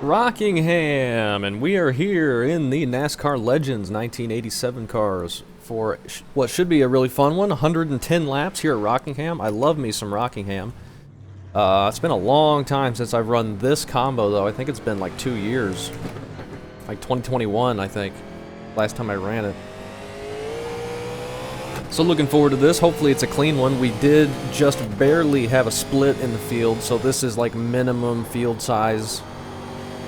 Rockingham, and we are here in the NASCAR Legends 1987 cars for what should be a really fun one. 110 laps here at Rockingham. I love me some Rockingham. It's been a long time since I've run this combo, though. I think it's been like 2 years. Like 2021, I think. Last time I ran it. So looking forward to this. Hopefully it's a clean one. We did just barely have a split in the field, so this is like minimum field size.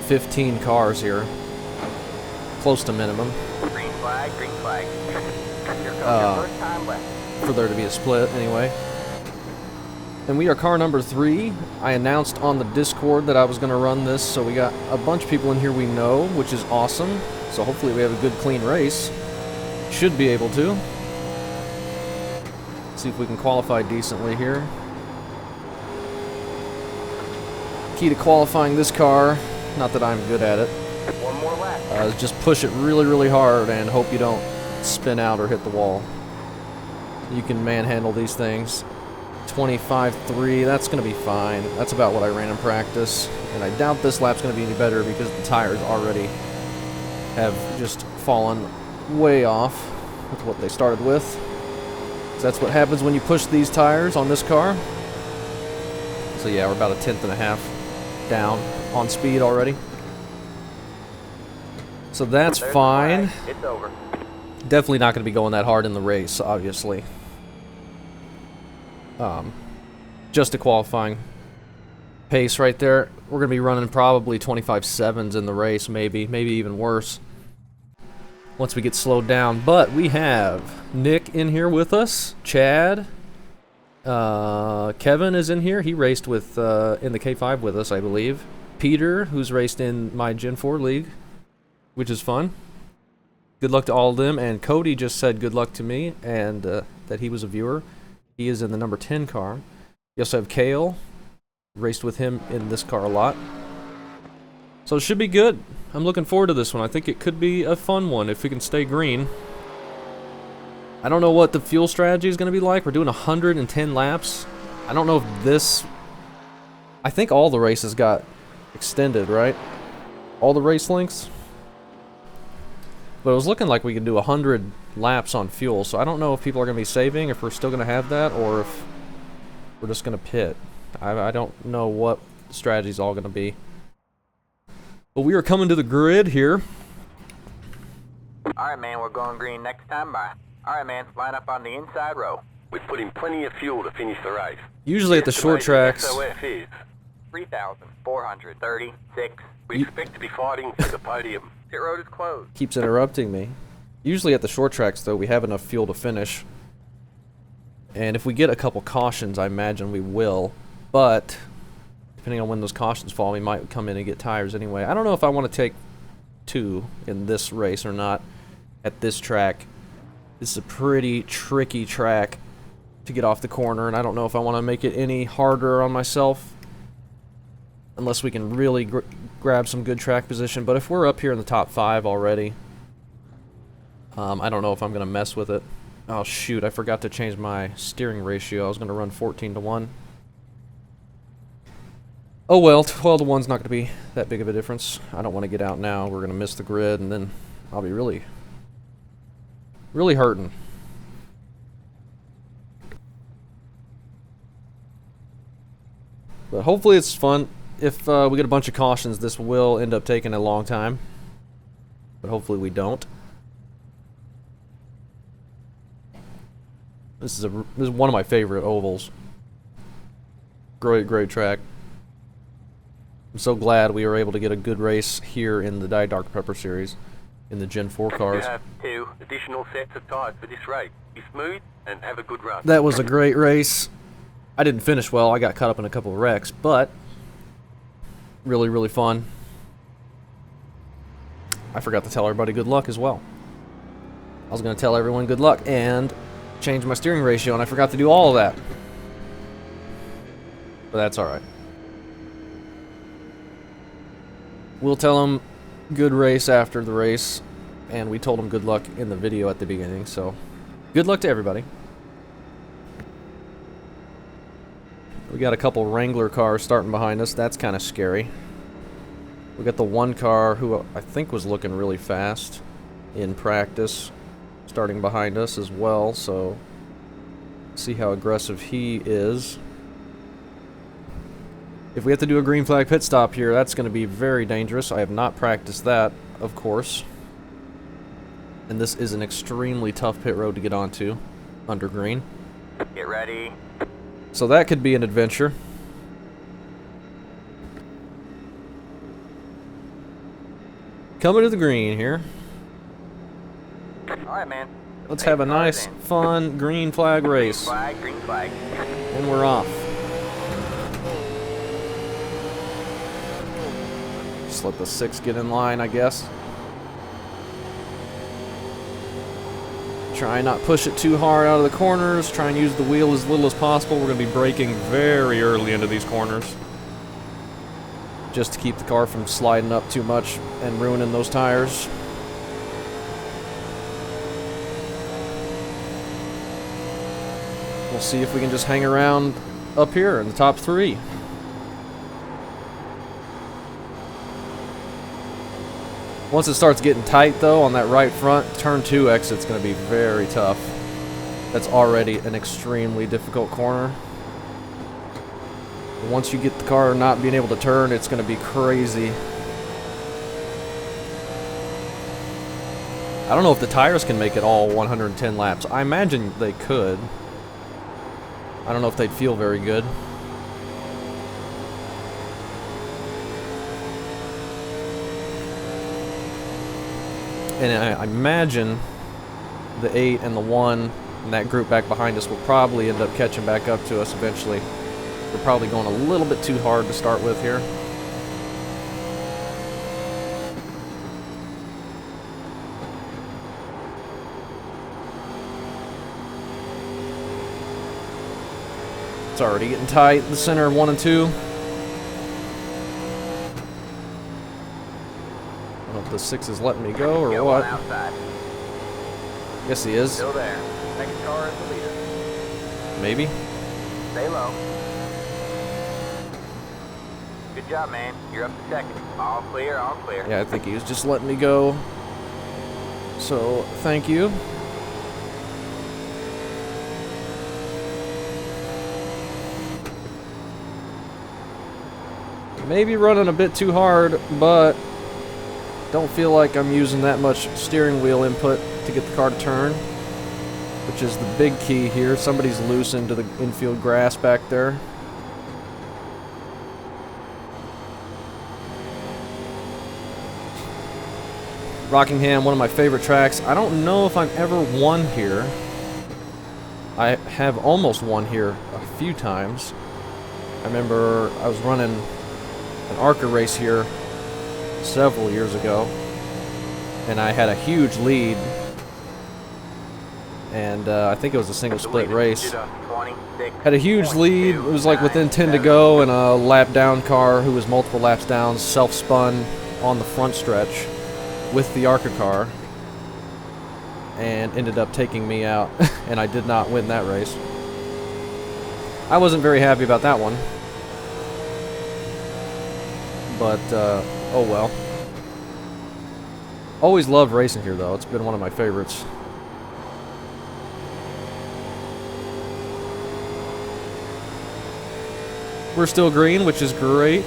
15 cars here. Close to minimum. Green flag, green flag. Here comes your first time left. For there to be a split, anyway. And we are car number 3. I announced on the Discord that I was going to run this, so we got a bunch of people in here we know, which is awesome. So hopefully we have a good, clean race. Should be able to. See if we can qualify decently here. Key to qualifying this car, not that I'm good at it, One more lap. is just push it really, really hard and hope you don't spin out or hit the wall. You can manhandle these things. 25.3, that's going to be fine. That's about what I ran in practice. And I doubt this lap's going to be any better because the tires already have just fallen way off with what they started with. So that's what happens when you push these tires on this car. So yeah, we're about a tenth and a half down on speed already. So that's There's fine. the flag. It's over. Definitely not going to be going that hard in the race, obviously. Just a qualifying pace right there. We're going to be running probably 25.7s in the race, maybe even worse once we get slowed down. But we have Nick in here with us, Chad, Kevin is in here. He raced with in the K5 with us, I believe. Peter, who's raced in my Gen 4 league, which is fun. Good luck to all of them. And Cody just said good luck to me and that he was a viewer. He is in the number 10 car. You also have Kale. Raced with him in this car a lot. So it should be good. I'm looking forward to this one. I think it could be a fun one if we can stay green. I don't know what the fuel strategy is going to be like. We're doing 110 laps. I don't know if this... I think all the races got extended, right? All the race lengths? But it was looking like we could do 100 laps on fuel, so I don't know if people are going to be saving, if we're still going to have that, or if we're just going to pit. I don't know what the strategy's all going to be. But we are coming to the grid here. Alright, man, we're going green next time by. Alright, man, line up on the inside row. We've put in plenty of fuel to finish the race. Usually at the short tracks... SOF is 3,436. we expect to be fighting for the podium. Pit road is closed. Keeps interrupting me. Usually at the short tracks, though, we have enough fuel to finish. And if we get a couple cautions, I imagine we will. But, depending on when those cautions fall, we might come in and get tires anyway. I don't know if I want to take 2 in this race or not at this track. This is a pretty tricky track to get off the corner, and I don't know if I want to make it any harder on myself. Unless we can really grab some good track position. But if we're up here in the top 5 already, I don't know if I'm going to mess with it. Oh shoot, I forgot to change my steering ratio. I was going to run 14-1. Oh well, 12-1's not going to be that big of a difference. I don't want to get out now. We're going to miss the grid, and then I'll be really hurting. But hopefully it's fun. If we get a bunch of cautions, this will end up taking a long time. But hopefully we don't. This is one of my favorite ovals. Great track. I'm so glad we were able to get a good race here in the Die Dark Pepper series in the Gen 4 cars. You have 2 additional sets of tires for this race. Be smooth and have a good run. That was a great race. I didn't finish well. I got caught up in a couple of wrecks, but really fun. I forgot to tell everybody good luck as well. I was going to tell everyone good luck and change my steering ratio, and I forgot to do all of that. But that's alright. We'll tell them good race after the race, and we told them good luck in the video at the beginning, so good luck to everybody. We got a couple Wrangler cars starting behind us. That's kind of scary. We got the one car who I think was looking really fast in practice, starting behind us as well, so see how aggressive he is. If we have to do a green flag pit stop here, that's going to be very dangerous. I have not practiced that, of course. And this is an extremely tough pit road to get onto, under green. Get ready. So that could be an adventure. Coming to the green here. Alright, man. Let's have a nice, fun green flag race. Green flag. And we're off. Just let the 6 get in line, I guess. Try not push it too hard out of the corners. Try and use the wheel as little as possible. We're going to be braking very early into these corners, just to keep the car from sliding up too much and ruining those tires. We'll see if we can just hang around up here in the top 3. Once it starts getting tight, though, on that right front, turn 2 exit's going to be very tough. That's already an extremely difficult corner. Once you get the car not being able to turn, it's going to be crazy. I don't know if the tires can make it all 110 laps. I imagine they could. I don't know if they'd feel very good. And I imagine the 8 and the 1 and that group back behind us will probably end up catching back up to us eventually. We're probably going a little bit too hard to start with here. It's already getting tight in the center of 1 and 2. I don't know if the 6 is letting me go or what. Outside. Guess he is. Still there. Next car is the leader. Maybe. Stay low. Good job, man. You're up to 2nd. All clear, all clear. Yeah, I think he was just letting me go. So, thank you. Maybe running a bit too hard, but don't feel like I'm using that much steering wheel input to get the car to turn, which is the big key here. Somebody's loose into the infield grass back there. Rockingham, one of my favorite tracks. I don't know if I've ever won here. I have almost won here a few times. I remember I was running an ARCA race here several years ago, and I had a huge lead, and I think it was a single split race. Had a huge lead. It was like within 10 to go, and a lap down car who was multiple laps down self-spun on the front stretch with the ARCA car and ended up taking me out, and I did not win that race. I wasn't very happy about that one, but oh well. Always loved racing here, though. It's been one of my favorites. We're still green, which is great.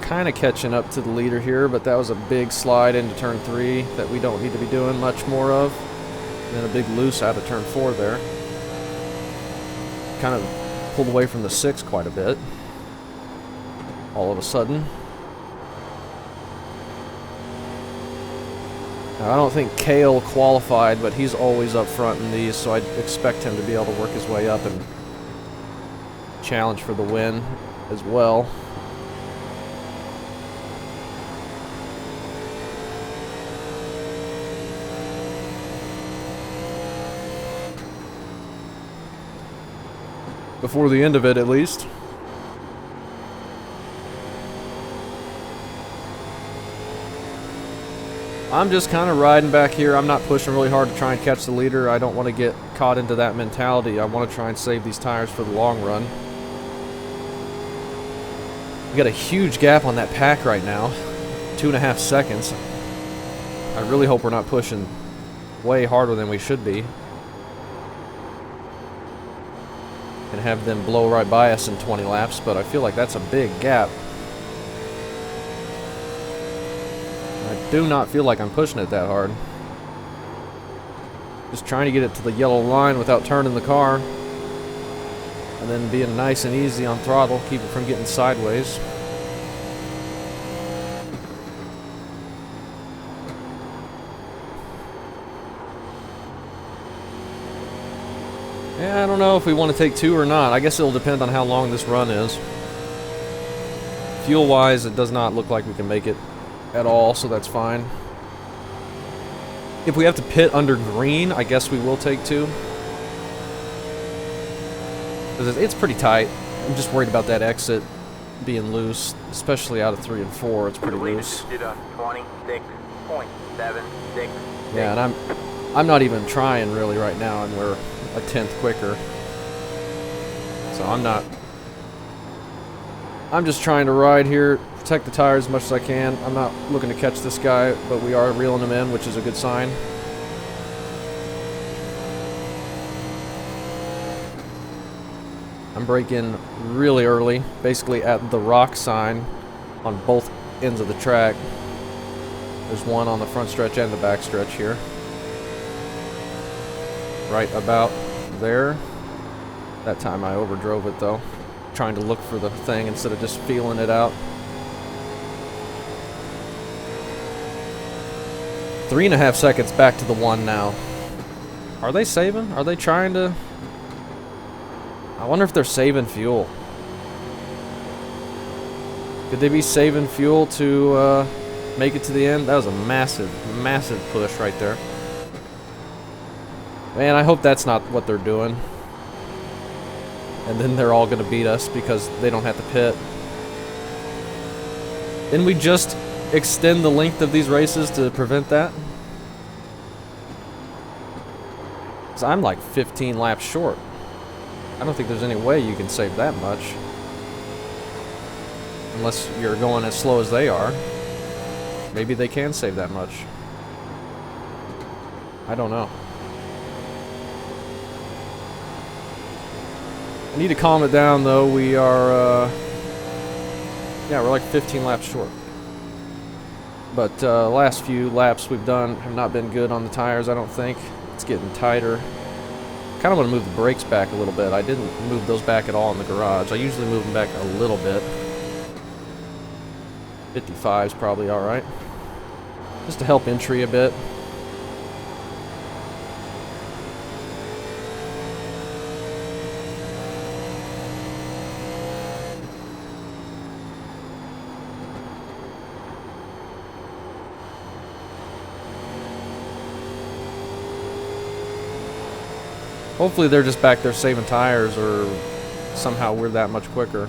Kind of catching up to the leader here, but that was a big slide into turn 3 that we don't need to be doing much more of. And then a big loose out of turn 4 there. Kind of pulled away from the 6 quite a bit. All of a sudden. Now, I don't think Kale qualified, but he's always up front in these, so I'd expect him to be able to work his way up and challenge for the win as well. Before the end of it, at least. I'm just kind of riding back here. I'm not pushing really hard to try and catch the leader. I don't want to get caught into that mentality. I want to try and save these tires for the long run. We got a huge gap on that pack right now. 2.5 seconds. I really hope we're not pushing way harder than we should be. And have them blow right by us in 20 laps, but I feel like that's a big gap. I do not feel like I'm pushing it that hard. Just trying to get it to the yellow line without turning the car. And then being nice and easy on throttle, keep it from getting sideways. Yeah, I don't know if we want to take 2 or not. I guess it'll depend on how long this run is. Fuel-wise, it does not look like we can make it at all, so that's fine. If we have to pit under green, I guess we will take 2. Because it's pretty tight. I'm just worried about that exit being loose, especially out of 3 and 4. It's pretty loose. 26.76. Yeah, and I'm not even trying really right now, and we're a 10th quicker. So I'm just trying to ride here, protect the tires as much as I can. I'm not looking to catch this guy, but we are reeling him in, which is a good sign. I'm braking really early, basically at the rock sign on both ends of the track. There's one on the front stretch and the back stretch here. Right about there. That time I overdrove it though, trying to look for the thing instead of just feeling it out. 3.5 seconds back to the 1 now. Are they saving? Are they trying to? I wonder if they're saving fuel. Could they be saving fuel to make it to the end? That was a massive, massive push right there. Man, I hope that's not what they're doing. And then they're all going to beat us because they don't have to pit. Didn't we just extend the length of these races to prevent that? 'Cause I'm like 15 laps short. I don't think there's any way you can save that much. Unless you're going as slow as they are. Maybe they can save that much. I don't know. I need to calm it down though. We are, yeah, we're like 15 laps short. But last few laps we've done have not been good on the tires, I don't think. It's getting tighter. Kind of want to move the brakes back a little bit. I didn't move those back at all in the garage. I usually move them back a little bit. 55 is probably alright. Just to help entry a bit. Hopefully they're just back there saving tires, or somehow we're that much quicker.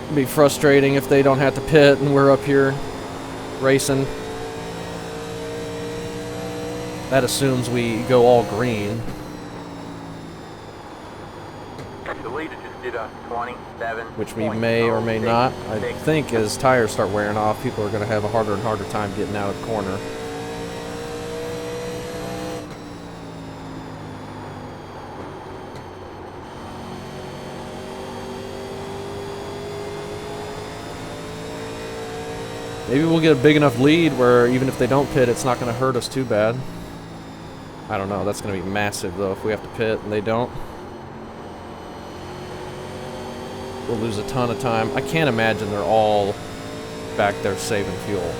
It'd be frustrating if they don't have to pit and we're up here racing. That assumes we go all green. The leader just did a 27. Which we may or may not. I think as tires start wearing off, people are going to have a harder and harder time getting out of the corner. Maybe we'll get a big enough lead where even if they don't pit, it's not going to hurt us too bad. I don't know. That's going to be massive, though, if we have to pit and they don't. We'll lose a ton of time. I can't imagine they're all back there saving fuel.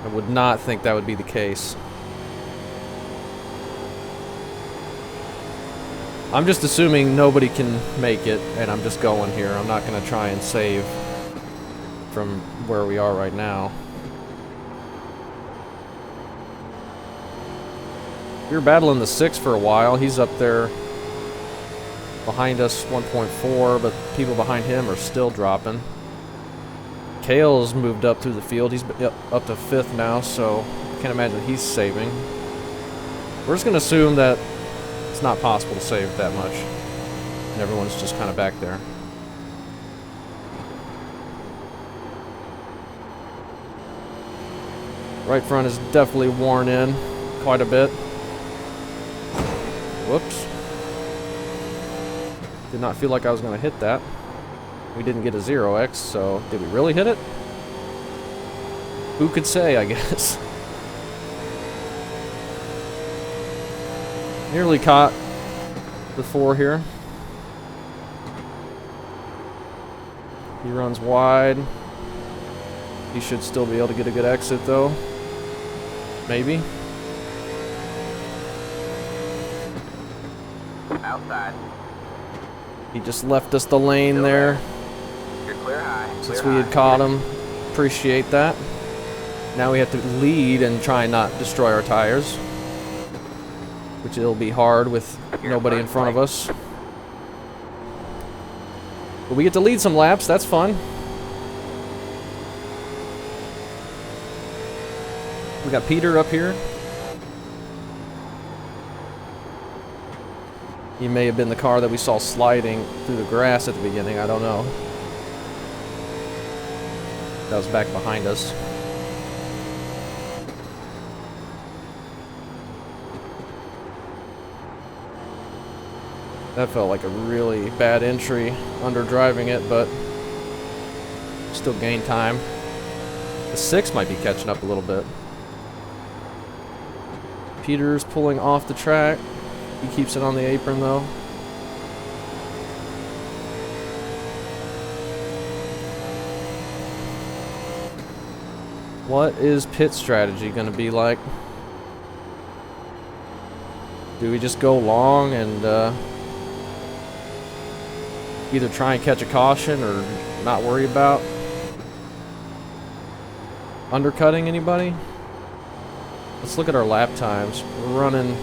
I would not think that would be the case. I'm just assuming nobody can make it, and I'm just going here. I'm not going to try and save from where we are right now. We were battling the 6 for a while. He's up there behind us, 1.4, but people behind him are still dropping. Kale's moved up through the field. He's up to 5th now, so I can't imagine he's saving. We're just going to assume that It's not possible to save that much. And everyone's just kind of back there. Right front is definitely worn in quite a bit. Whoops. Did not feel like I was going to hit that. We didn't get a 0x, so did we really hit it? Who could say, I guess. Nearly caught the 4 here. He runs wide. He should still be able to get a good exit, though. Maybe. Outside. He just left us the lane there. You're clear high. Since Clear we had high. caught him. Appreciate that. Now we have to lead and try and not destroy our tires. Which it'll be hard with nobody in front of us. But we get to lead some laps, that's fun. We got Peter up here. He may have been the car that we saw sliding through the grass at the beginning, I don't know. That was back behind us. That felt like a really bad entry under driving it, but still gained time. The 6 might be catching up a little bit. Peter's pulling off the track. He keeps it on the apron though. What is pit strategy going to be like? Do we just go long and either try and catch a caution or not worry about undercutting anybody? Let's look at our lap times. We're running...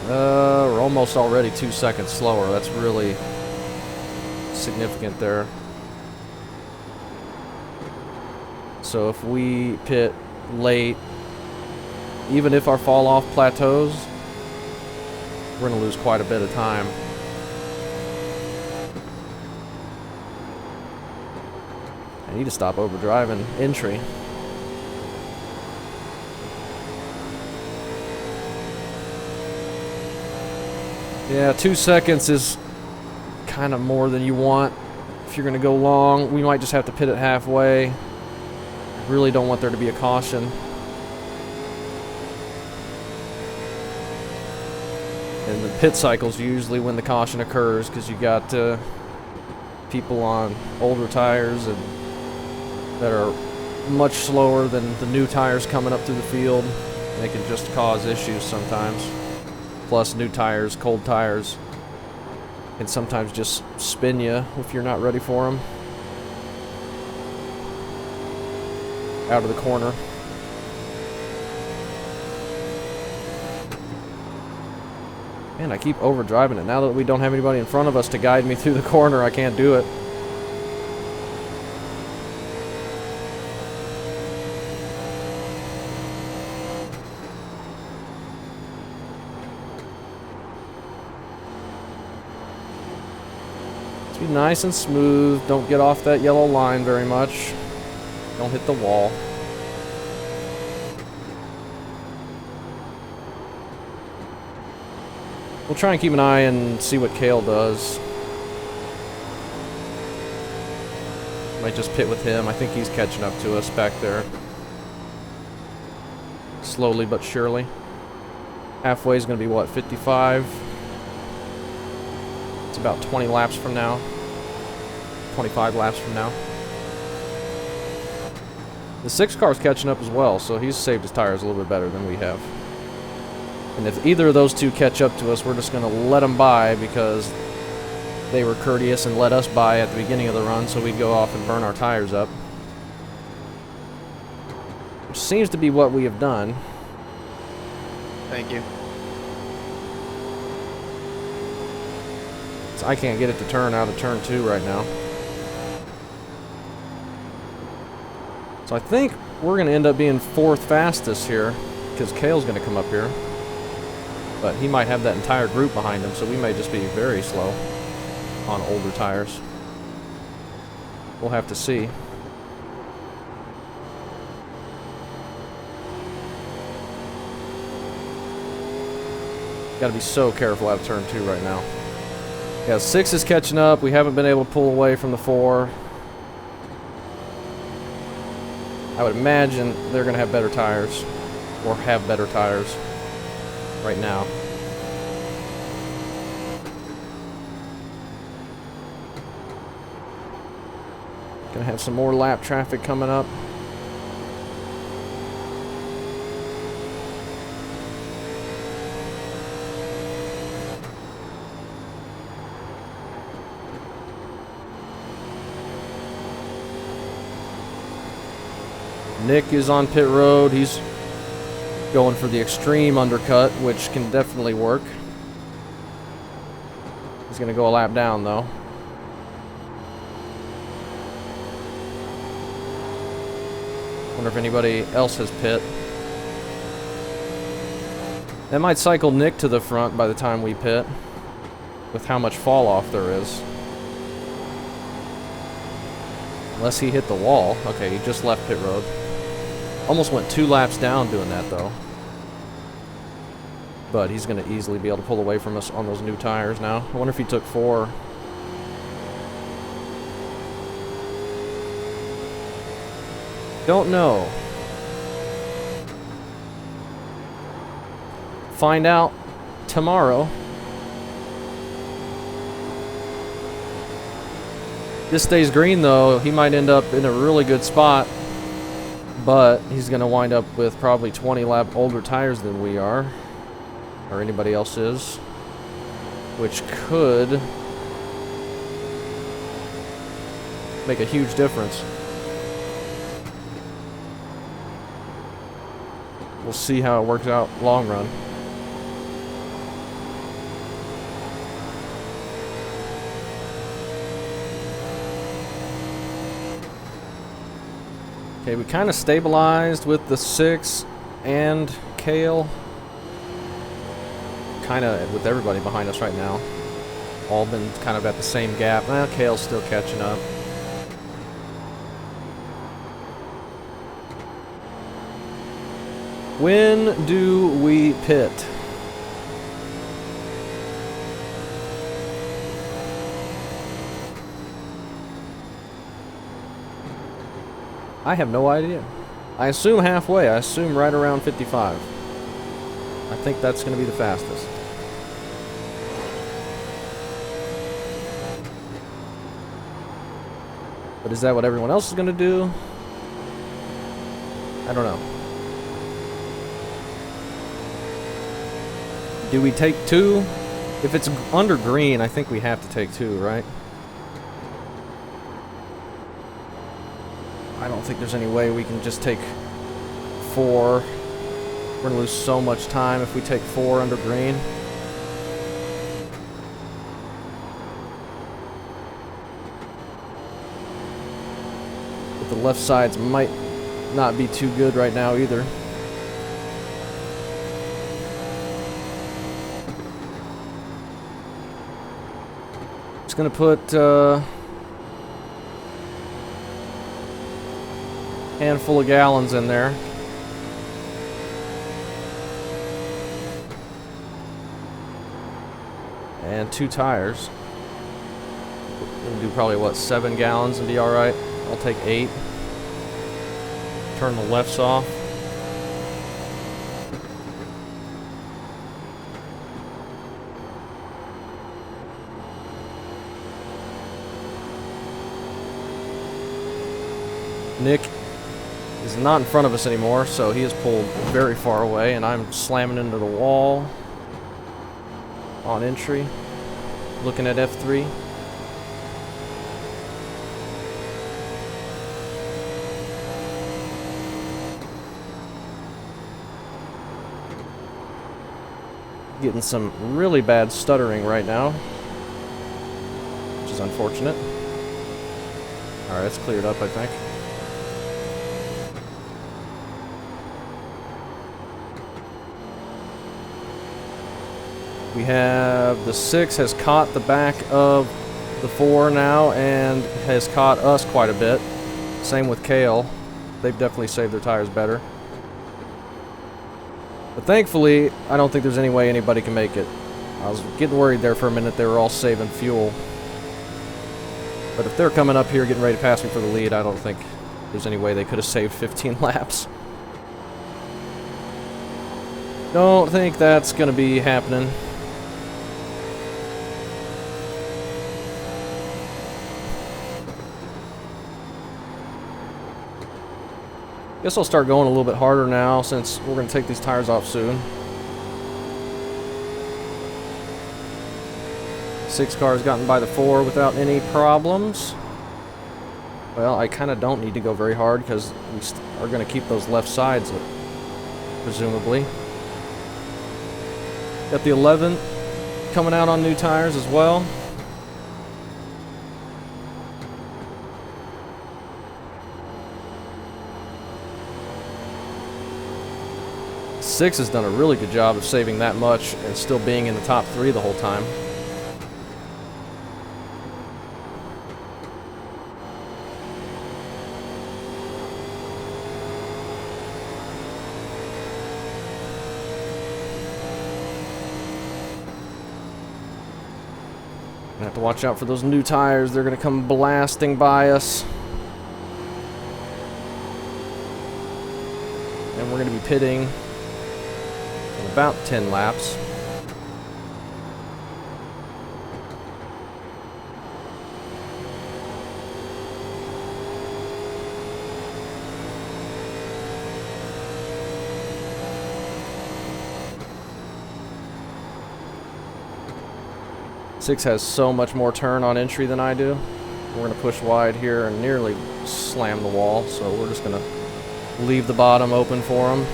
we're almost already 2 seconds slower. That's really significant there. So if we pit late, even if our fall off plateaus, we're going to lose quite a bit of time. I need to stop overdriving entry. Yeah, 2 seconds is kind of more than you want. If you're going to go long, we might just have to pit it halfway. Really don't want there to be a caution. And the pit cycle's usually when the caution occurs, because you got people on older tires and that are much slower than the new tires coming up through the field. They can just cause issues sometimes. Plus new tires, cold tires, can sometimes just spin you if you're not ready for them. Out of the corner. Man, I keep overdriving it. Now that we don't have anybody in front of us to guide me through the corner, I can't do it. Let's be nice and smooth. Don't get off that yellow line very much. Don't hit the wall. We'll try and keep an eye and see what Kale does. Might just pit with him. I think he's catching up to us back there. Slowly but surely. Halfway is going to be what, 55? It's about 20 laps from now. 25 laps from now. The 6 car's catching up as well, so he's saved his tires a little bit better than we have. And if either of those two catch up to us, we're just going to let them by because they were courteous and let us by at the beginning of the run, so we'd go off and burn our tires up. Which seems to be what we have done. Thank you. So I can't get it to turn out of turn 2 right now. So I think we're going to end up being 4th fastest here because Kale's going to come up here. But he might have that entire group behind him, so we may just be very slow on older tires. We'll have to see. Got to be so careful out of turn 2 right now. Yeah, 6 is catching up. We haven't been able to pull away from the 4. I would imagine they're going to have better tires, or have better tires right now. Going to have some more lap traffic coming up. Nick is on pit road. He's going for the extreme undercut, which can definitely work. He's going to go a lap down, though. Wonder if anybody else has pit. That might cycle Nick to the front by the time we pit, with how much fall off there is. Unless he hit the wall. Okay, he just left pit road. Almost went 2 laps down doing that, though. But he's going to easily be able to pull away from us on those new tires now. I wonder if he took 4. Don't know. Find out tomorrow. This stays green, though. He might end up in a really good spot. But he's going to wind up with probably 20 lap older tires than we are. Or anybody else is. Which could make a huge difference. We'll see how it works out long run. Okay, we kind of stabilized with the 6 and Kale. Kind of with everybody behind us right now. All been kind of at the same gap. Well, Kale's still catching up. When do we pit? I have no idea. I assume halfway. I assume right around 55. I think that's going to be the fastest. But is that what everyone else is going to do? I don't know. Do we take 2? If it's under green, I think we have to take 2, right? I don't think there's any way we can just take 4. We're going to lose so much time if we take 4 under green. But the left sides might not be too good right now either. Just going to put handful of gallons in there. And 2 tires. We'll do probably, what, 7 gallons and be alright. I'll take 8. Turn the lefts off. Nick is not in front of us anymore, so he is pulled very far away, and I'm slamming into the wall on entry, looking at F3. Getting some really bad stuttering right now, which is unfortunate. Alright, it's cleared up, I think. We have the 6 has caught the back of the 4 now and has caught us quite a bit. Same with Kale. They've definitely saved their tires better. But thankfully, I don't think there's any way anybody can make it. I was getting worried there for a minute. They were all saving fuel. But if they're coming up here getting ready to pass me for the lead, I don't think there's any way they could have saved 15 laps. Don't think that's going to be happening. Guess I'll start going a little bit harder now since we're going to take these tires off soon. 6 cars gotten by the 4 without any problems. Well, I kind of don't need to go very hard because we are going to keep those left sides, presumably. Got the 11 coming out on new tires as well. Six has done a really good job of saving that much and still being in the top 3 the whole time. Gonna have to watch out for those new tires. They're gonna come blasting by us. And we're gonna be pitting in about 10 laps. Six has so much more turn on entry than I do. We're going to push wide here and nearly slam the wall, so we're just going to leave the bottom open for him.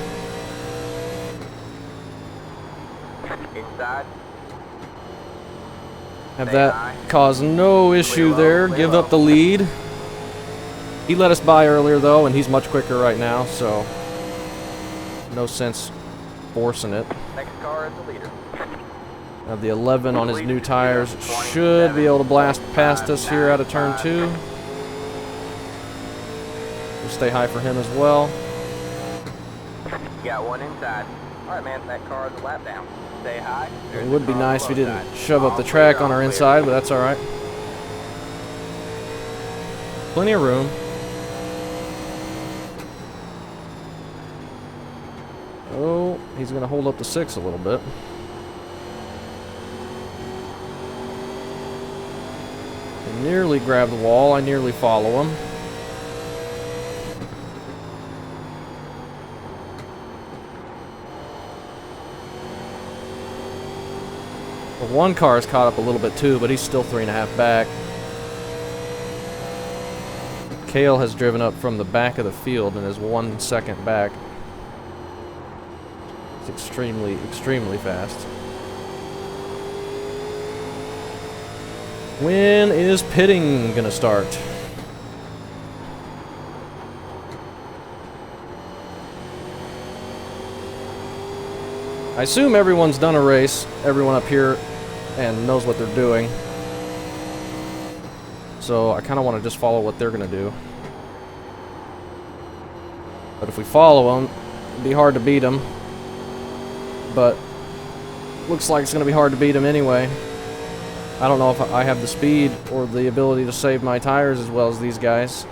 Inside. Have that cause no issue there. Give up the lead. He let us by earlier though, and he's much quicker right now, so no sense forcing it. Next car is the leader. The 11 on his new tires should be able to blast past us here out of turn 2. We'll stay high for him as well. You got one inside. Alright man, that car is a lap down. Stay high. It would be nice if he didn't shove up the track on our inside, but that's alright. Plenty of room. Oh, he's going to hold up the 6 a little bit. Nearly grab the wall. I nearly follow him. The 1 car is caught up a little bit too, but he's still 3.5 back. Kale has driven up from the back of the field and is 1 second back. It's extremely, extremely fast. When is pitting gonna start? I assume everyone's done a race, everyone up here, and knows what they're doing. So I kind of want to just follow what they're gonna do. But if we follow them, it'd be hard to beat them. But looks like it's gonna be hard to beat them anyway. I don't know if I have the speed or the ability to save my tires as well as these guys.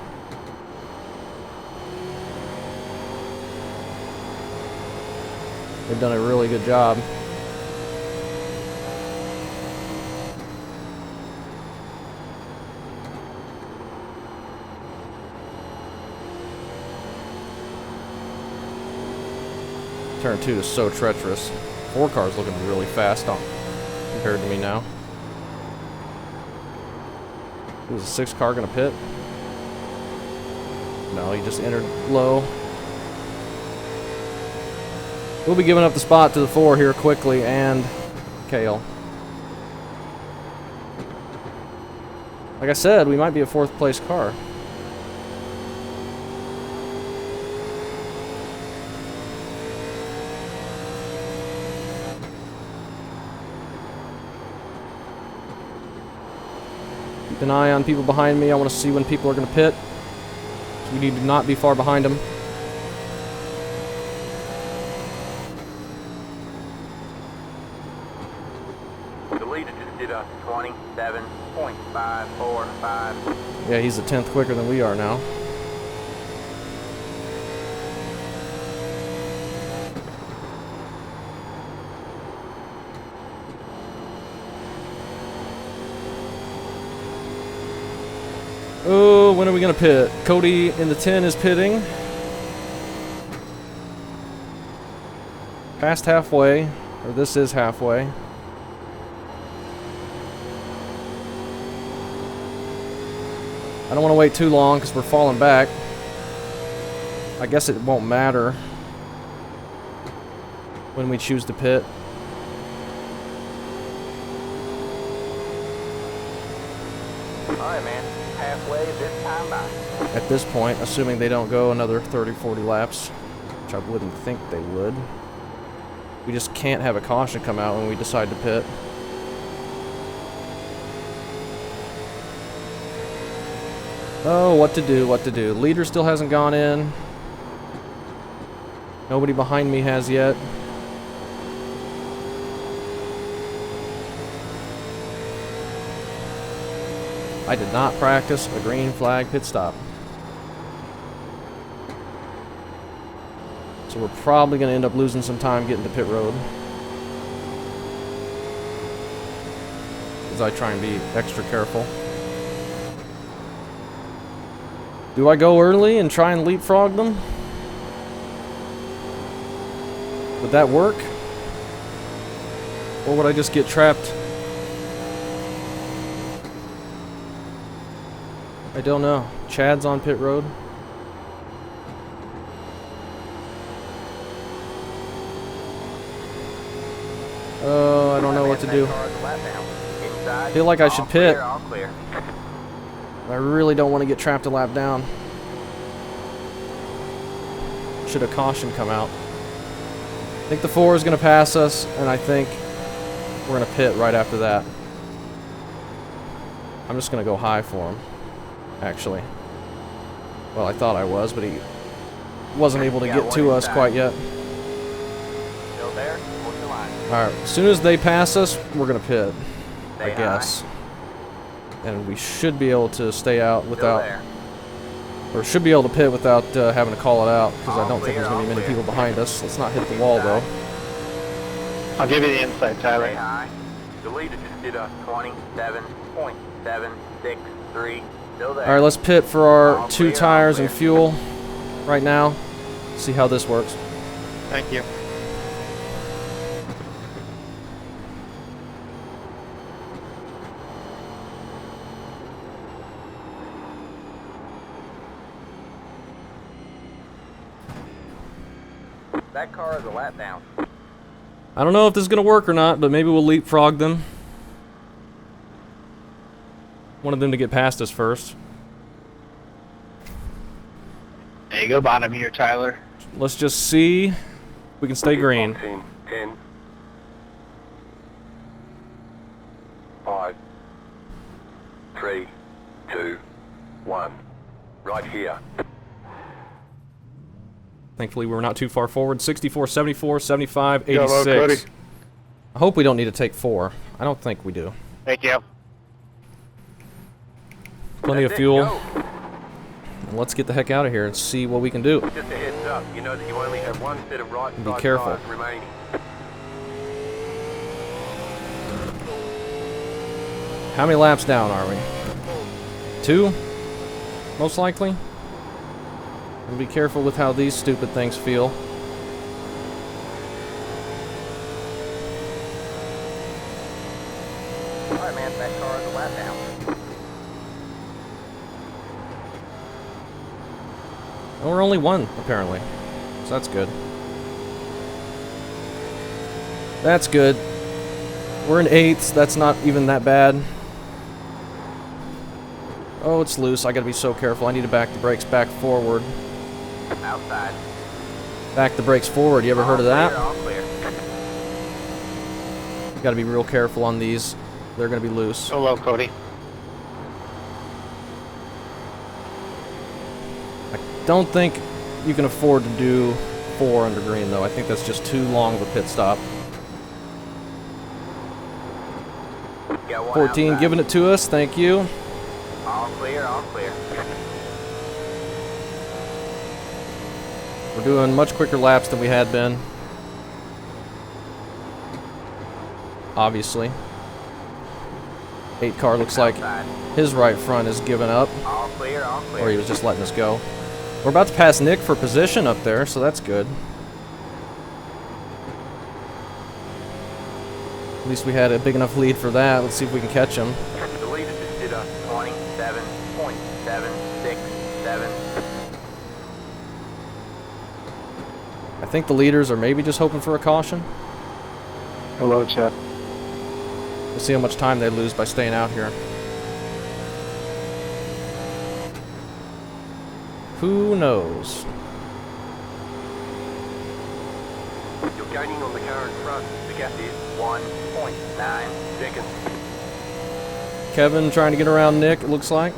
They've done a really good job. Turn 2 is so treacherous. 4 car's looking really fast compared to me now. Is the 6 car gonna pit? No, he just entered low. We'll be giving up the spot to the 4 here quickly, and Kale. Like I said, we might be a 4th place car. Keep an eye on people behind me. I want to see when people are going to pit. We need to not be far behind them. The leader just did a 27.545. Yeah, he's a tenth quicker than we are now. Oh, when are we gonna pit? Cody in the 10 is pitting. Past halfway, or this is halfway. I don't want to wait too long because we're falling back. I guess it won't matter when we choose to pit. Alright, man. Halfway this time by. At this point, assuming they don't go another 30-40 laps, which I wouldn't think they would. We just can't have a caution come out when we decide to pit. Oh, what to do, what to do. Leader still hasn't gone in. Nobody behind me has yet. I did not practice a green flag pit stop. So we're probably going to end up losing some time getting to pit road. As I try and be extra careful. Do I go early and try and leapfrog them? Would that work? Or would I just get trapped? I don't know. Chad's on pit road. Oh, I don't know what to do. I feel like I should pit. All clear. I really don't want to get trapped a lap down. Should a caution come out? I think the 4 is going to pass us, and I think we're going to pit right after that. I'm just going to go high for him, actually. Well, I thought I was, but he wasn't able to get to us quite yet. Still there? What's the line? Alright, as soon as they pass us, we're going to pit, I Stay guess. And we should be able to stay out Still without... there. Or should be able to pit without having to call it out, because I All don't think clear, there's going to be all many clear. people behind us. Let's not hit the wall, though. I'll give you the insight, Stay Tyler. high. The leader just did a 27.763. Still there. Alright, let's pit for our All 2 clear, tires all and clear. fuel right now. See how this works. Thank you. That car is a lap down. I don't know if this is going to work or not, but maybe we'll leapfrog them. Wanted them to get past us first. There you go, bottom here, Tyler. Let's just see if we can stay green. 10, 5, 3, 2, 1. Right here. Thankfully, we're not too far forward. 64, 74, 75, Go, low, Cody. 86. I hope we don't need to take 4. I don't think we do. Thank you. Plenty of That's it, fuel. go. And let's get the heck out of here and see what we can do. Just a heads up, you know that you only have one set of right Be side careful. tires remaining. How many laps down are we? 2? Most likely. And be careful with how these stupid things feel. Alright, man. That car is a lap down. And we're only 1, apparently. So that's good. That's good. We're in 8th. That's not even that bad. Oh, it's loose. I gotta be so careful. I need to back the brakes back forward. Outside. Back the brakes forward. You ever heard of that? All clear. Gotta be real careful on these. They're gonna be loose. So low, Cody. don't think you can afford to do 4 under green, though. I think that's just too long of a pit stop. Got one 14 outside. giving it to us. Thank you. All clear, all clear. We're doing much quicker laps than we had been. Obviously. 8 car looks like Outside. his right front is giving up, All clear, all clear. or he was just letting us go. We're about to pass Nick for position up there, so that's good. At least we had a big enough lead for that. Let's see if we can catch him. The leader just did us. 27.767. I think the leaders are maybe just hoping for a caution. Hello, chat. We'll see how much time they lose by staying out here. Who knows? You're gaining on the car in front. The gap is 1.9. seconds. Kevin trying to get around Nick, it looks like.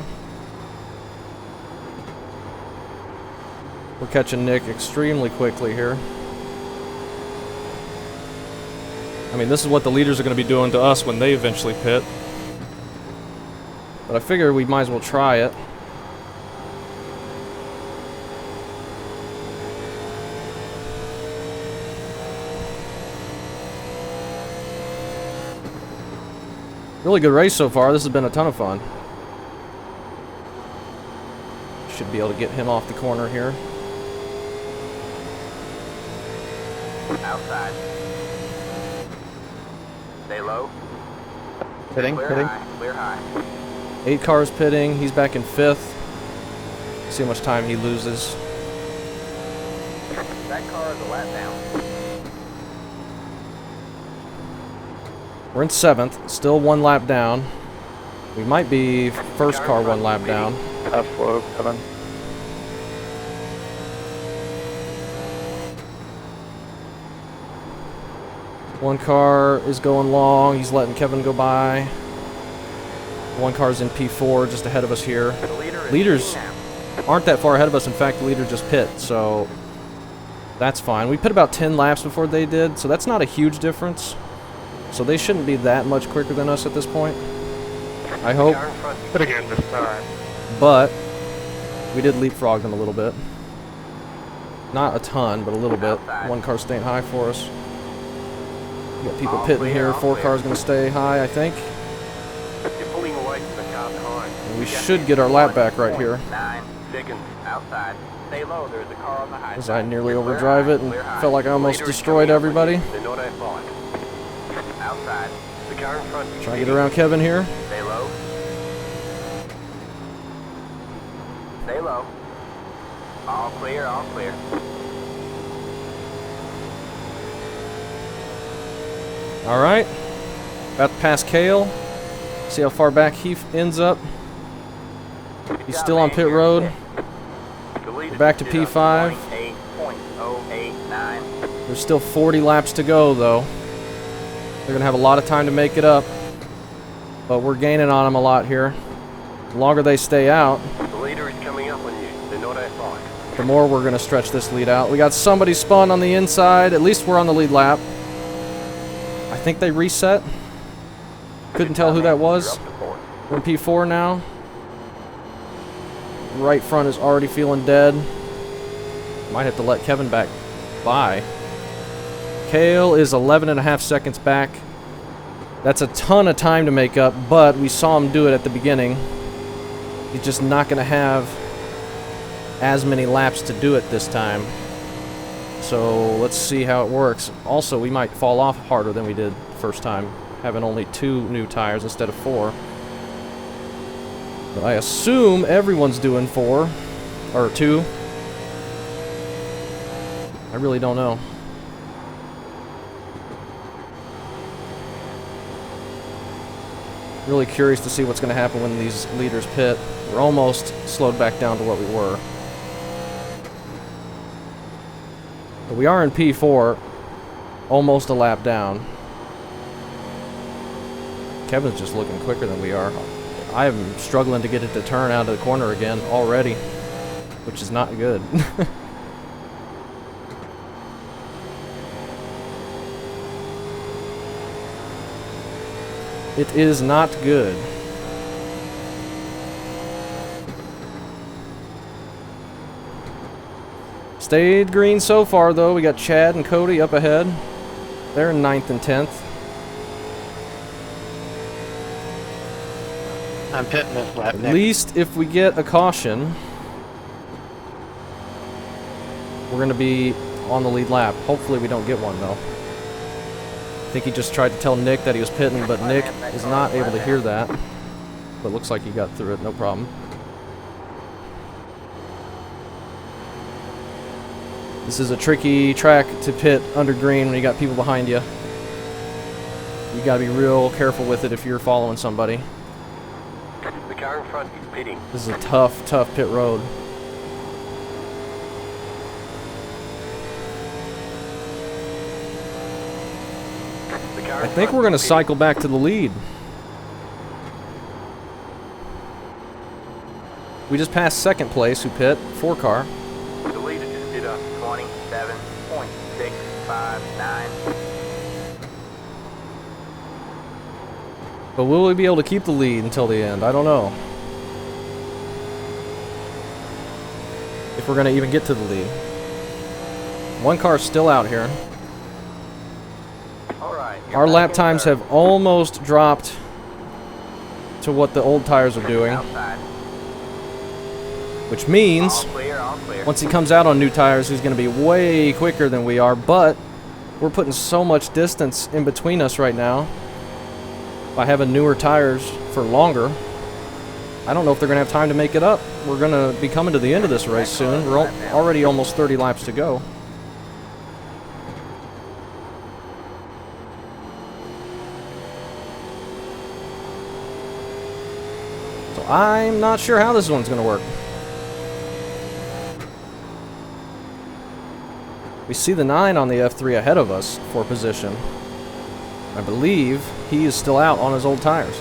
We're catching Nick extremely quickly here. I mean, this is what the leaders are going to be doing to us when they eventually pit. But I figure we might as well try it. Really good race so far. This has been a ton of fun. Should be able to get him off the corner here. Outside. Stay low. Hitting, Clear hitting. high, clear high. 8 cars pitting. He's back in 5th. See how much time he loses. That car is a lap down. We're in 7th. Still 1 lap down. We might be first car 1 lap down. Tough flow, Kevin. One car is going long. He's letting Kevin go by. One car's in P4 just ahead of us here. The leader is Leaders now. aren't that far ahead of us. In fact, the leader just pit, so that's fine. We pit about 10 laps before they did, so that's not a huge difference. So they shouldn't be that much quicker than us at this point, I hope. Car in front. Hit again this time. But we did leapfrog them a little bit. Not a ton, but a little bit. One car staying high for us. We got people All pitting clear, here. all 4 clear. cars going to stay high, I think. You're pulling away from the car behind. And we should get our lap back right here. 9 Seconds. outside. Stay low. There's a car on the high As side. I nearly Clear overdrive high, it and clear high. felt like I almost Leader is destroyed coming up on everybody. you. They're not out Outside. The car in front. Trying to get around Kevin here. Stay low. Stay low. All clear, all clear. Alright. About to pass Kale. See how far back he ends up. He's still on pit road. The leader We're back to just did us. P5. 8.089. There's still 40 laps to go, though. They're going to have a lot of time to make it up. But we're gaining on them a lot here. The longer they stay out, The leader is coming up on you. They're not out the more we're going to stretch this lead out. We got somebody spun on the inside. At least we're on the lead lap. I think they reset. Couldn't tell who that was. We're in P4 now. Right front is already feeling dead. Might have to let Kevin back by. Kale is 11.5 seconds back. That's a ton of time to make up, but we saw him do it at the beginning. He's just not going to have as many laps to do it this time. So let's see how it works. Also, we might fall off harder than we did the first time, having only 2 new tires instead of 4. But I assume everyone's doing 4 or 2. I really don't know. Really curious to see what's going to happen when these leaders pit. We're almost slowed back down to what we were. But we are in P4, almost a lap down. Kevin's just looking quicker than we are. I am struggling to get it to turn out of the corner again already. which is not good. It is not good. Stayed green so far, though. We got Chad and Cody up ahead. They're in 9th and 10th. I'm pitting this lap At next. least if we get a caution, we're going to be on the lead lap. Hopefully we don't get one, though. I think he just tried to tell Nick that he was pitting, but Nick is not able to hear that. But looks like he got through it, no problem. This is a tricky track to pit under green when you got people behind you. You got to be real careful with it if you're following somebody. The car in front is pitting. This is a tough, tough pit road. I think we're going to cycle back to the lead. We just passed second place, who pit, 4 car. The leader just did a 27.659. But will we be able to keep the lead until the end? I don't know. If we're going to even get to the lead. One car's still out here. Our lap times have almost dropped to what the old tires are doing. Which means, All clear. once he comes out on new tires, he's going to be way quicker than we are. But we're putting so much distance in between us right now by having newer tires for longer. I don't know if they're going to have time to make it up. We're going to be coming to the end of this race soon. We're already almost 30 laps to go. So I'm not sure how this one's going to work. We see the 9 on the F3 ahead of us for position. I believe he is still out on his old tires.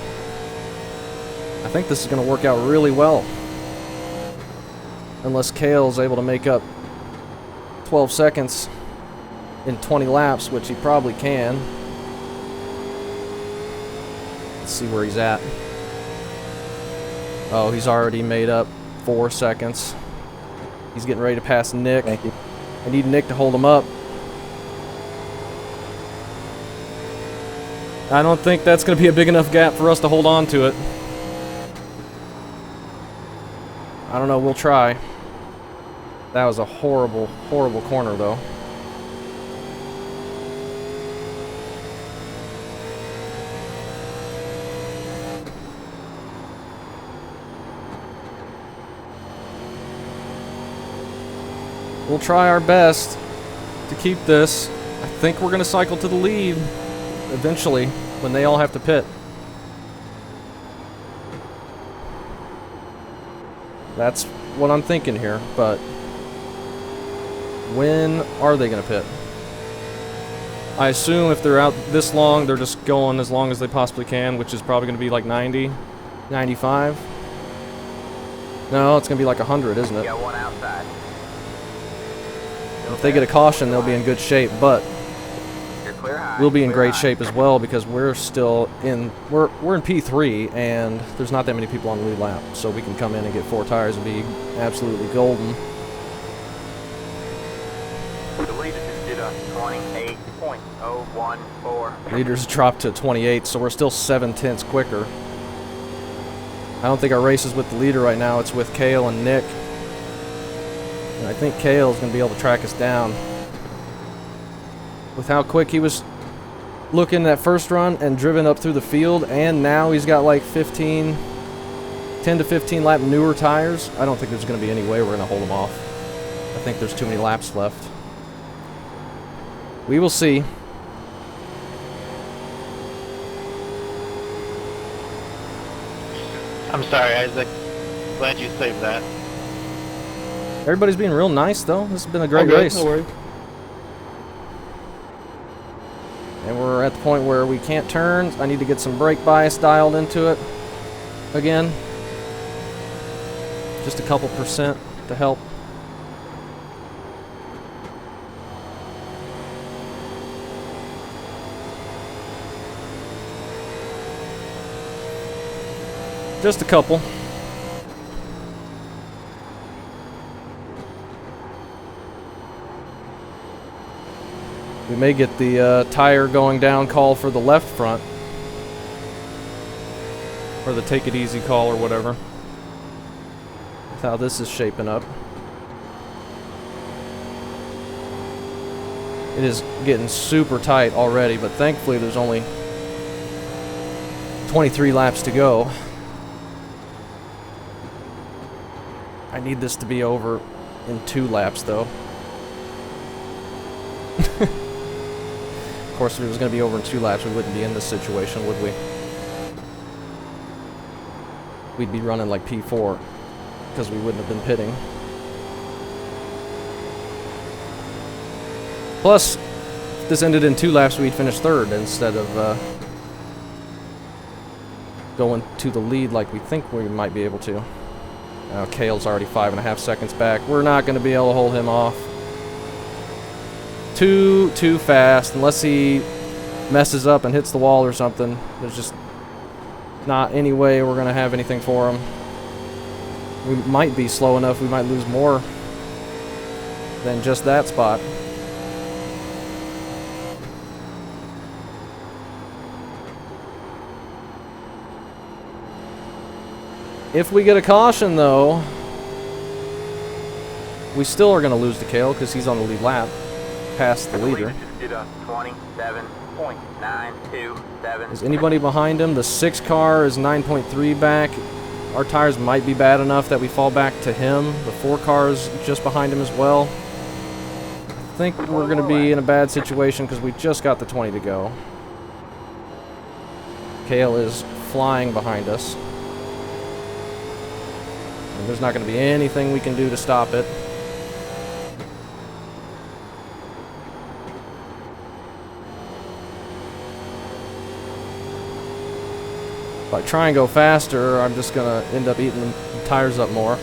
I think this is going to work out really well. Unless Kale's able to make up 12 seconds in 20 laps, which he probably can. Let's see where he's at. Oh, he's already made up 4 seconds. He's getting ready to pass Nick. Thank you. I need Nick to hold him up. I don't think that's going to be a big enough gap for us to hold on to it. I don't know, we'll try. That was a horrible, horrible corner, though. We'll try our best to keep this. I think we're going to cycle to the lead eventually when they all have to pit. That's what I'm thinking here, but when are they going to pit? I assume if they're out this long, they're just going as long as they possibly can, which is probably going to be like 90, 95. No, it's going to be like 100, isn't it? Got one outside. If they get a caution, they'll be in good shape, but You're clear high. we'll be in clear great high. shape as well because we're still in we're in P3 and there's not that many people on the lead lap, so we can come in and get 4 tires and be absolutely golden. The leader just did a 28.014. Leaders dropped to 28, so we're still 7/10 quicker. I don't think our race is with the leader right now. It's with Kale and Nick. And I think Kale's going to be able to track us down. With how quick he was looking that first run and driven up through the field, and now he's got like 10 to 15 lap newer tires. I don't think there's going to be any way we're going to hold him off. I think there's too many laps left. We will see. I'm sorry, Isaac. Glad you saved that. Everybody's being real nice, though. This has been a great Okay, race. no worries. And we're at the point where we can't turn. I need to get some brake bias dialed into it again. Just a couple % to help. Just a couple. We may get the tire going down call for the left front. Or the take it easy call or whatever. That's how this is shaping up. It is getting super tight already, but thankfully there's only 23 laps to go. I need this to be over in 2 laps though. Of course, if it was going to be over in 2 laps, we wouldn't be in this situation, would we? We'd be running like P4 because we wouldn't have been pitting. Plus, if this ended in 2 laps, we'd finish 3rd instead of going to the lead like we think we might be able to. Now, Kale's already 5.5 seconds back. We're not going to be able to hold him off. Too fast. Unless he messes up and hits the wall or something, there's just not any way we're going to have anything for him. We might be slow enough, we might lose more than just that spot. If we get a caution, though, we still are going to lose to Kale because he's on the lead lap, past the leader. 27.927. Is anybody behind him? The 6 car is 9.3 back. Our tires might be bad enough that we fall back to him. The 4 car is just behind him as well. I think we're going to be in a bad situation because we just got the 20 to go. Kale is flying behind us. And there's not going to be anything we can do to stop it. If I try and go faster, I'm just going to end up eating the tires up more.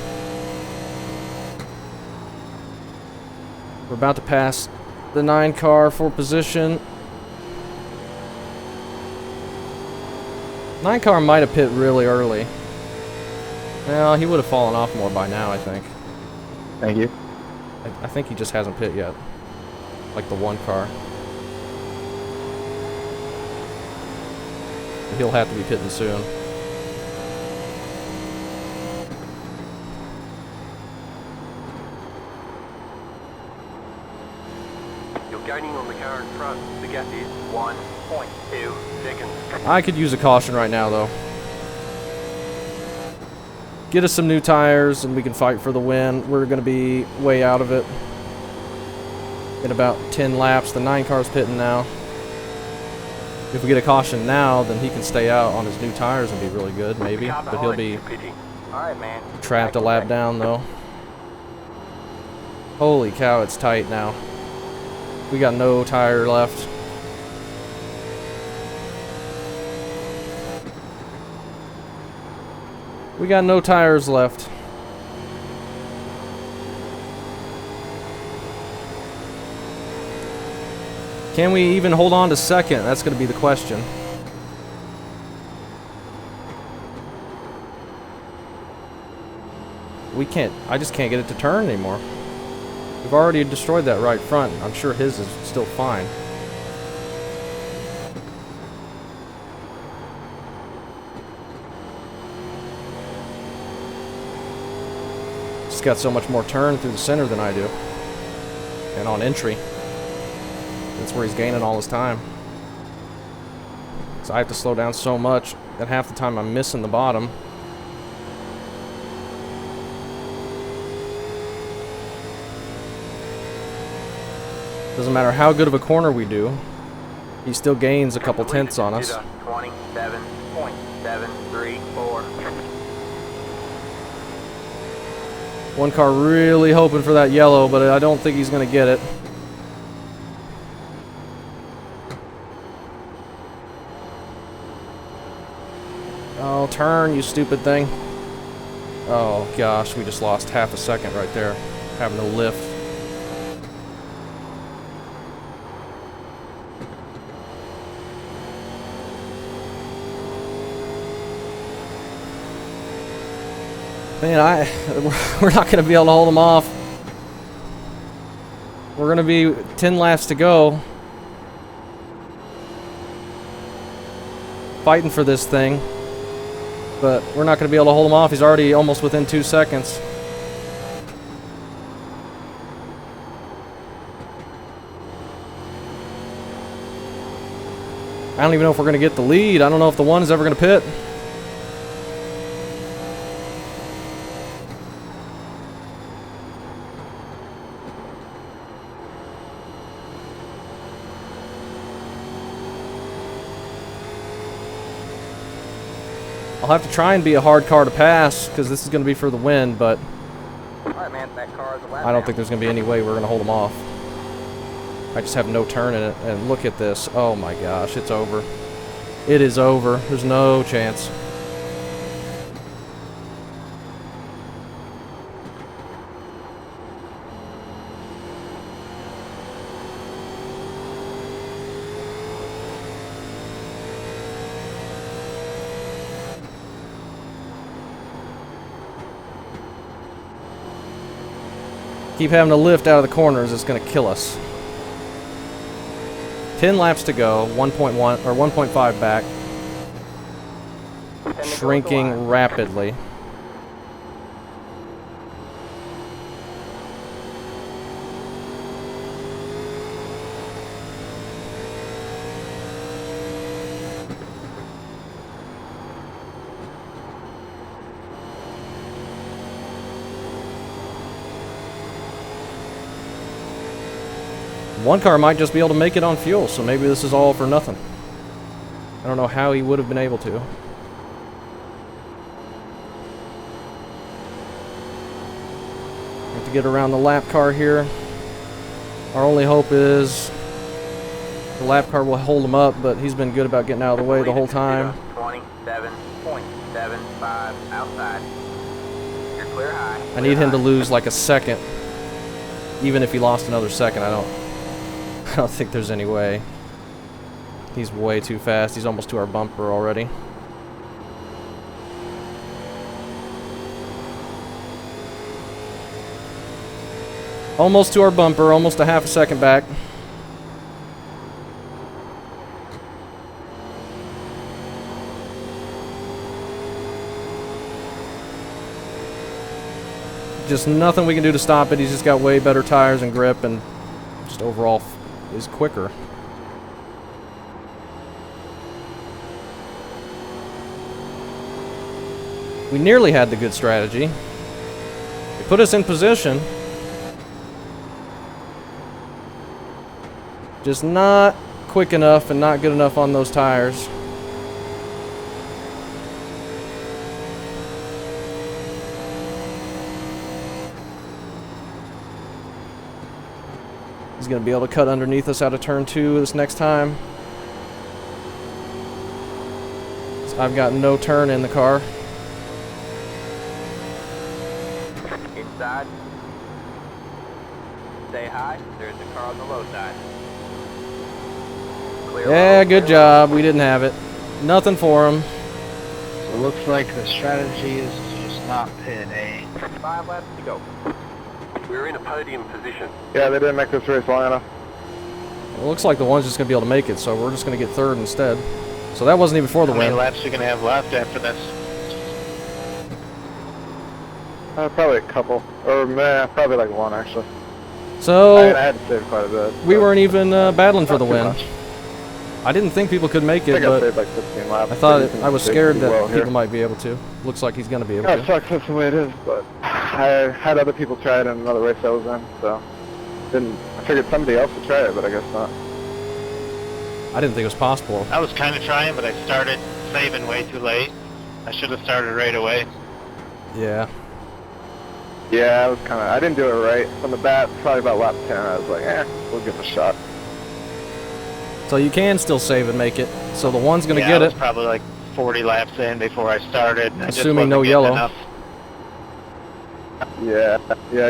We're about to pass the 9 car for position. 9 car might have pit really early. Well, he would have fallen off more by now, I think. Thank you. I think he just hasn't pit yet. Like the 1 car. He'll have to be pitting soon. You're gaining on the car in front. The gap is 1.2 seconds. I could use a caution right now, though. Get us some new tires and we can fight for the win. We're going to be way out of it in about 10 laps. The 9 car's pitting now. If we get a caution now, then he can stay out on his new tires and be really good, maybe. But he'll be Alright, man. trapped a lap down, though. Holy cow, it's tight now. We got no tire left. We got no tires left. Can we even hold on to second? That's going to be the question. We can't, I just can't get it to turn anymore. We've already destroyed that right front. I'm sure his is still fine. He's got so much more turn through the center than I do. And on entry. That's where he's gaining all his time. So I have to slow down so much that half the time I'm missing the bottom. Doesn't matter how good of a corner we do, he still gains a couple tenths on us. 27.734. 1 car really hoping for that yellow, but I don't think he's going to get it. Oh, turn, you stupid thing. Oh, gosh, we just lost half a second right there. Having to lift. Man, we're not going to be able to hold them off. We're going to be 10 laps to go. Fighting for this thing. But we're not going to be able to hold him off. He's already almost within 2 seconds. I don't even know if we're going to get the lead. I don't know if the one is ever going to pit. I'll have to try and be a hard car to pass because this is going to be for the win, but Alright, man, that car is a lap I don't down. think there's going to be any way we're going to hold them off. I just have no turn in it, and look at this. Oh my gosh, it's over. It is over. There's no chance. Keep having to lift out of the corners, it's going to kill us. 10 laps to go, 1.1 or 1.5 back. Shrinking rapidly. One car might just be able to make it on fuel, so maybe this is all for nothing. I don't know how he would have been able to. Have to get around the lap car here. Our only hope is the lap car will hold him up, but he's been good about getting out of the way the whole time. 27.75 outside. You're clear high. I need him to lose like a second. Even if he lost another second, I don't think there's any way. He's way too fast. He's almost to our bumper already. Almost to our bumper, almost a half a second back. Just nothing we can do to stop it. He's just got way better tires and grip, and just overall is quicker. We nearly had the good strategy. It put us in position. Just not quick enough and not good enough on those tires. He's going to be able to cut underneath us out of turn 2 this next time. I've got no turn in the car. Inside. Stay high. There's the car on the low side. Clear Yeah, low, good clear job. We didn't have it. Nothing for him. So it looks like the strategy is to just not pit, eh? low. 5 laps to go. We're in a podium position. Yeah, they didn't make this race long enough. It looks like the one's just going to be able to make it, so we're just going to get third instead. So that wasn't even for the How many win. laps are you going to have left after this? Probably a couple. Or, probably like one, actually. So I had to save quite a bit. we but weren't even battling for not the too win. much. I didn't think people could make I it, think I but saved like 15 laps. I thought so you I was can scared do that well people here. might be able to. Looks like he's going to be able Yeah, it to. sucks, that's the way it is, but I had other people try it in another race I was in, so I figured somebody else would try it, but I guess not. I didn't think it was possible. I was kind of trying, but I started saving way too late. I should have started right away. Yeah. Yeah, I didn't do it right. From the bat, probably about lap 10, I was like, we'll give it a shot. So you can still save and make it. So the one's going to Yeah, get I was it. probably like 40 laps in before I started. I just Assuming wasn't no getting yellow. enough. Yeah,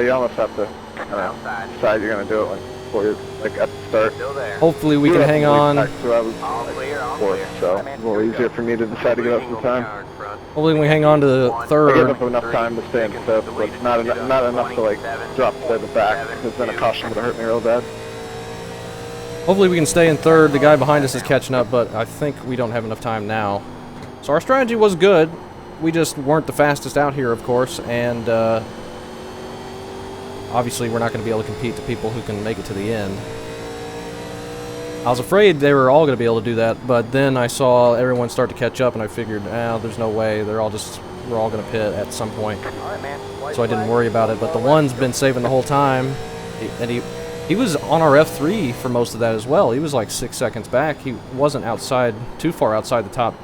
you almost have to Outside. decide you're going to do it before you're like at the start. Still there. Hopefully we You can were hang up in the on. lead pack, so I was All clear, all fourth, clear. so All right, man, a little here we easier go. for me to decide to get up Breathing some on the time. car in front. Hopefully we hang on to the I gave third. up enough time to stay in fifth, but not enough to like drop to the back, because then a caution would have hurt me real bad. Hopefully we can stay in third. The guy behind us is catching up, but I think we don't have enough time now. So our strategy was good. We just weren't the fastest out here, of course, and obviously we're not going to be able to compete to people who can make it to the end. I was afraid they were all going to be able to do that, but then I saw everyone start to catch up, and I figured, there's no way. We're all going to pit at some point. All right, man. White So I didn't flag. worry about it. But the one's been saving the whole time, and he was on our F3 for most of that as well. He was like 6 seconds back. He wasn't too far outside the top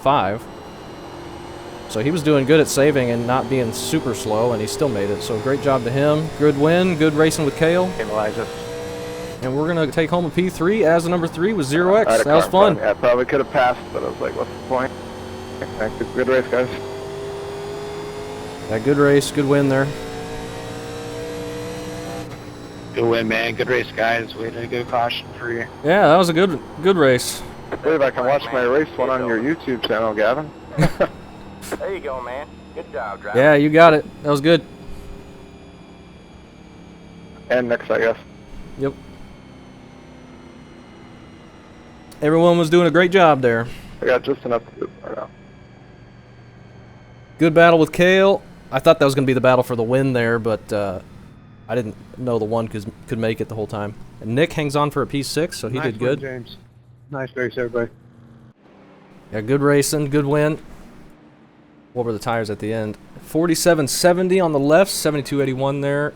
5. So he was doing good at saving and not being super slow, and he still made it. So great job to him. Good win. Good racing with Kale. Elijah. And we're going to take home a P3 as the number 3 with 0x. I had a That was car in front fun. of me. I probably could have passed, but I was like, what's the point? Good race, guys. Yeah, good race. Good win there. Good win, man. Good race, guys. We did a good caution for you. Yeah, that was a good race. I believe I can watch my race one on your YouTube channel, Gavin. There you go, man. Good job, driver. Yeah, you got it. That was good. And next, I guess. Yep. Everyone was doing a great job there. I got just enough to do right now. Good battle with Kale. I thought that was going to be the battle for the win there, but I didn't know the one could make it the whole time. And Nick hangs on for a P6, so he did good. James. Nice race, everybody. Yeah, good racing, good win. What were the tires at the end? 47.70 on the left, 72.81 there.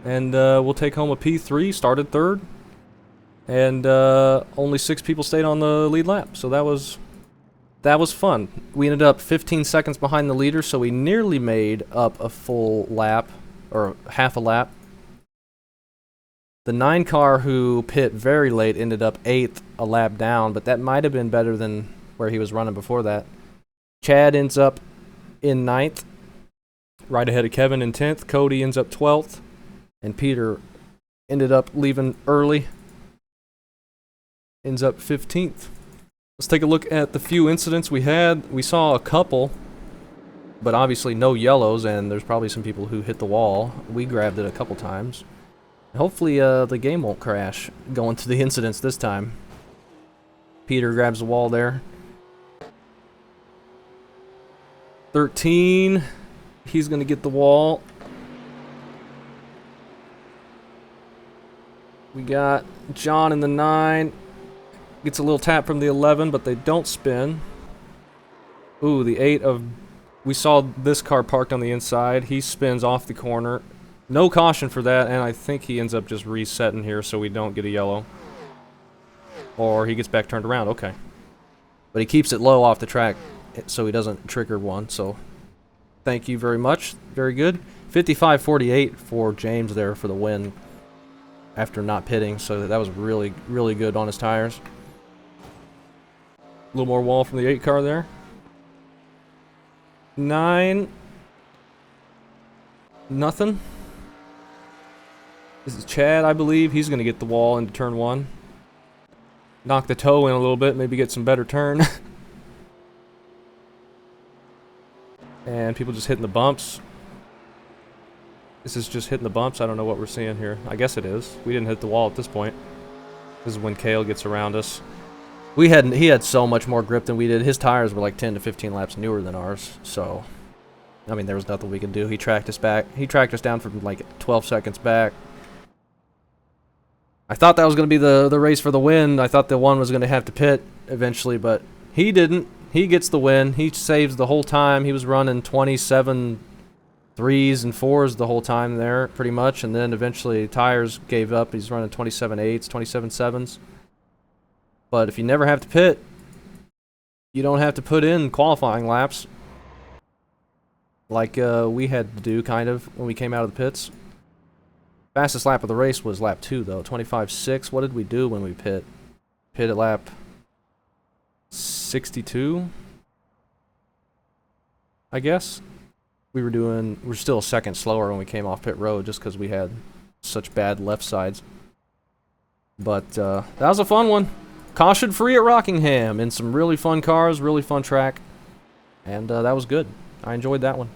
And we'll take home a P3, started third. And only 6 people stayed on the lead lap, so that was fun. We ended up 15 seconds behind the leader, so we nearly made up a full lap, or half a lap. The 9 car who pit very late ended up 8th, a lap down, but that might have been better than where he was running before that. Chad ends up in 9th, right ahead of Kevin in 10th. Cody ends up 12th, and Peter ended up leaving early, ends up 15th. Let's take a look at the few incidents we had. We saw a couple, but obviously no yellows, and there's probably some people who hit the wall. We grabbed it a couple times. Hopefully the game won't crash going to the incidents this time. Peter grabs the wall there. 13, he's going to get the wall. We got John in the 9. Gets a little tap from the 11, but they don't spin. Ooh, the 8 of... We saw this car parked on the inside. He spins off the corner. No caution for that, and I think he ends up just resetting here so we don't get a yellow. Or he gets back turned around, okay. But he keeps it low off the track so he doesn't trigger one, so thank you very much. Very good. 55.48 for James there for the win after not pitting, so that was really, really good on his tires. A little more wall from the 8 car there. 9. Nothing. This is Chad, I believe. He's going to get the wall into turn 1. Knock the toe in a little bit, maybe get some better turn. And people just hitting the bumps. This is just hitting the bumps. I don't know what we're seeing here. I guess it is. We didn't hit the wall at this point. This is when Kale gets around us. He had so much more grip than we did. His tires were like 10 to 15 laps newer than ours. So, I mean, there was nothing we could do. He tracked us back. He tracked us down from like 12 seconds back. I thought that was going to be the race for the win. I thought the one was going to have to pit eventually, but he didn't. He gets the win. He saves the whole time. He was running 27 3s and 4s the whole time there, pretty much, and then eventually tires gave up. He's running 27 8s, 27 7s. But if you never have to pit, you don't have to put in qualifying laps like we had to do, kind of, when we came out of the pits. Fastest lap of the race was lap 2, though, 25.6. What did we do when we pit? Pit at lap 62, I guess. We're still a second slower when we came off pit road just because we had such bad left sides. But that was a fun one. Caution free at Rockingham in some really fun cars, really fun track. And that was good. I enjoyed that one.